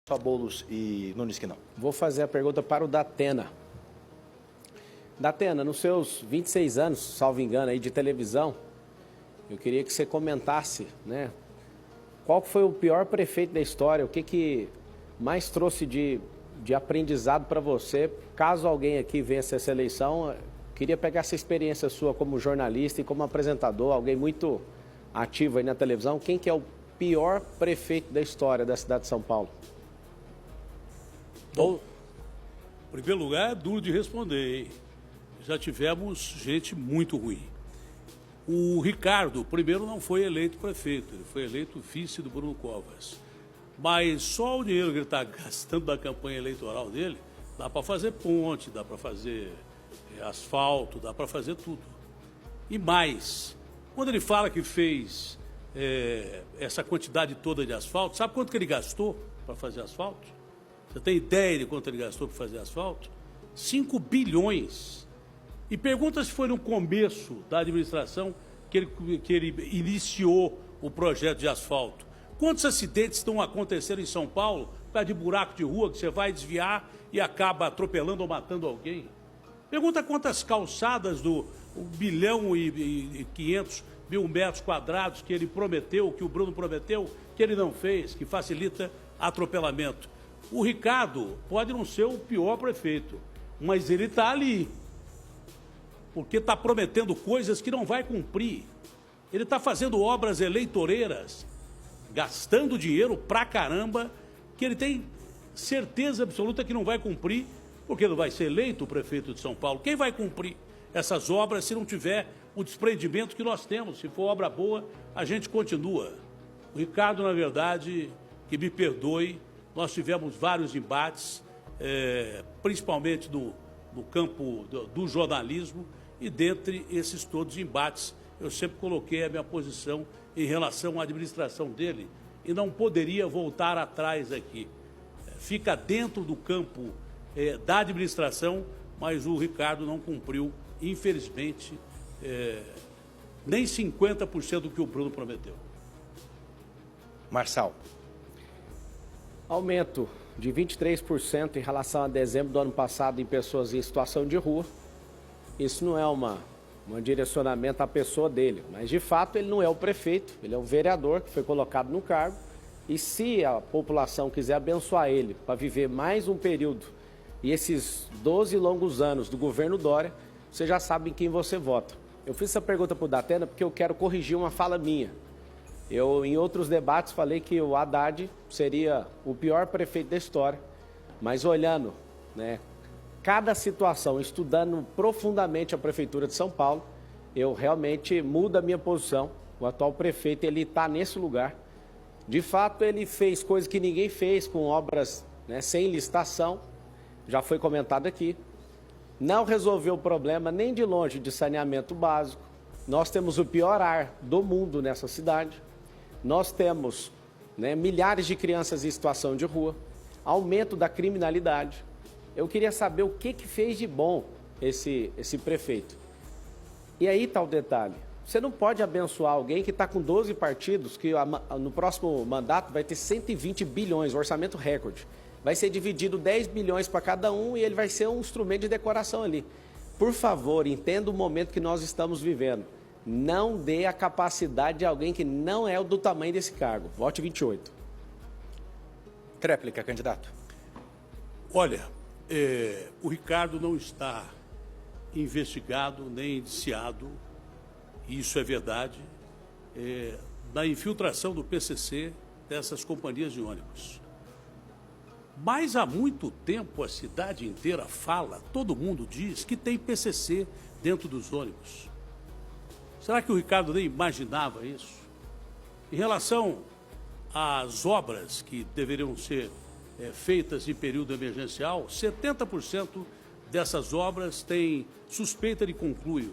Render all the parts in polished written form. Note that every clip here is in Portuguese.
Só Boulos e Nunes que não. Vou fazer a pergunta para o Datena. Datena, nos seus 26 anos, salvo engano, aí de televisão, eu queria que você comentasse, né? Qual foi o pior prefeito da história? O que mais trouxe de aprendizado para você? Caso alguém aqui vença essa eleição, queria pegar essa experiência sua como jornalista e como apresentador, alguém muito ativo aí na televisão. Quem que é o pior prefeito da história da cidade de São Paulo? Bom, em primeiro lugar, é duro de responder, hein? Já tivemos gente muito ruim. O Ricardo, primeiro, não foi eleito prefeito, ele foi eleito vice do Bruno Covas. Mas só o dinheiro que ele está gastando da campanha eleitoral dele, dá para fazer ponte, dá para fazer asfalto, dá para fazer tudo. E mais, quando ele fala que fez essa quantidade toda de asfalto, sabe quanto que ele gastou para fazer asfalto? Você tem ideia de quanto ele gastou para fazer asfalto? 5 bilhões. E pergunta se foi no começo da administração que ele iniciou o projeto de asfalto. Quantos acidentes estão acontecendo em São Paulo por causa de buraco de rua que você vai desviar e acaba atropelando ou matando alguém? Pergunta quantas calçadas do 1 bilhão e 500 mil metros quadrados que ele prometeu, que o Bruno prometeu, que ele não fez, que facilita atropelamento. O Ricardo pode não ser o pior prefeito, mas ele está ali, porque está prometendo coisas que não vai cumprir. Ele está fazendo obras eleitoreiras, gastando dinheiro pra caramba, que ele tem certeza absoluta que não vai cumprir, porque não vai ser eleito o prefeito de São Paulo. Quem vai cumprir essas obras se não tiver o desprendimento que nós temos? Se for obra boa, a gente continua. O Ricardo, na verdade, que me perdoe, nós tivemos vários embates, principalmente no campo do jornalismo, e dentre esses todos embates, eu sempre coloquei a minha posição em relação à administração dele e não poderia voltar atrás aqui. Fica dentro do campo da administração, mas o Ricardo não cumpriu, infelizmente, nem 50% do que o Bruno prometeu. Marçal. Aumento de 23% em relação a dezembro do ano passado em pessoas em situação de rua. Isso não é um direcionamento à pessoa dele, mas de fato ele não é o prefeito, ele é um vereador que foi colocado no cargo. E se a população quiser abençoar ele para viver mais um período e esses 12 longos anos do governo Dória, você já sabe em quem você vota. Eu fiz essa pergunta para o Datena porque eu quero corrigir uma fala minha. Eu, em outros debates, falei que o Haddad seria o pior prefeito da história, mas olhando, né, cada situação, estudando profundamente a Prefeitura de São Paulo, eu realmente mudo a minha posição. O atual prefeito, ele está nesse lugar. De fato, ele fez coisas que ninguém fez, com obras, né, sem licitação, já foi comentado aqui. Não resolveu o problema nem de longe de saneamento básico. Nós temos o pior ar do mundo nessa cidade. Nós temos, né, milhares de crianças em situação de rua, aumento da criminalidade. Eu queria saber o que fez de bom esse prefeito. E aí está o detalhe. Você não pode abençoar alguém que está com 12 partidos, que no próximo mandato vai ter 120 bilhões, orçamento recorde. Vai ser dividido 10 bilhões para cada um e ele vai ser um instrumento de decoração ali. Por favor, entenda o momento que nós estamos vivendo. Não dê a capacidade de alguém que não é do tamanho desse cargo. Vote 28. Tréplica, candidato. Olha, o Ricardo não está investigado nem indiciado, isso é verdade, na infiltração do PCC dessas companhias de ônibus. Mas há muito tempo a cidade inteira fala, todo mundo diz que tem PCC dentro dos ônibus. Será que o Ricardo nem imaginava isso? Em relação às obras que deveriam ser feitas em período emergencial, 70% dessas obras têm suspeita de concluio.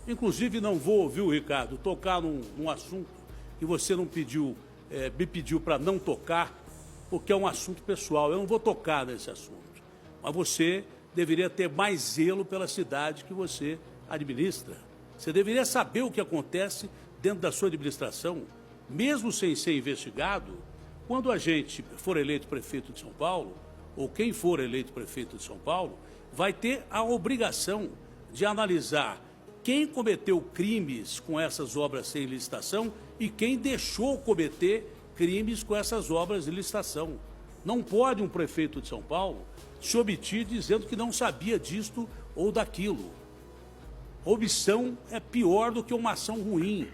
Inclusive, não vou ouvir o Ricardo tocar num assunto que você não me pediu para não tocar, porque é um assunto pessoal. Eu não vou tocar nesse assunto. Mas você deveria ter mais zelo pela cidade que você administra. Você deveria saber o que acontece dentro da sua administração. Mesmo sem ser investigado, quando a gente for eleito prefeito de São Paulo, ou quem for eleito prefeito de São Paulo, vai ter a obrigação de analisar quem cometeu crimes com essas obras sem licitação e quem deixou cometer crimes com essas obras de licitação. Não pode um prefeito de São Paulo se omitir dizendo que não sabia disto ou daquilo. Omissão é pior do que uma ação ruim.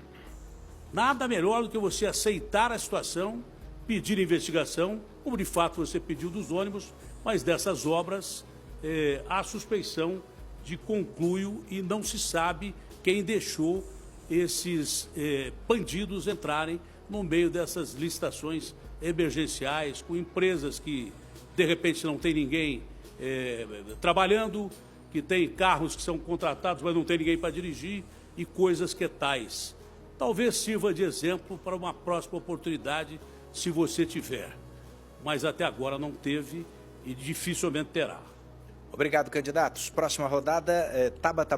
Nada melhor do que você aceitar a situação, pedir investigação, como de fato você pediu dos ônibus, mas dessas obras há suspeição de conluio e não se sabe quem deixou esses bandidos entrarem no meio dessas licitações emergenciais, com empresas que de repente não tem ninguém trabalhando, que tem carros que são contratados, mas não tem ninguém para dirigir e coisas que tais. Talvez sirva de exemplo para uma próxima oportunidade, se você tiver. Mas até agora não teve e dificilmente terá. Obrigado, candidatos. Próxima rodada, Tabata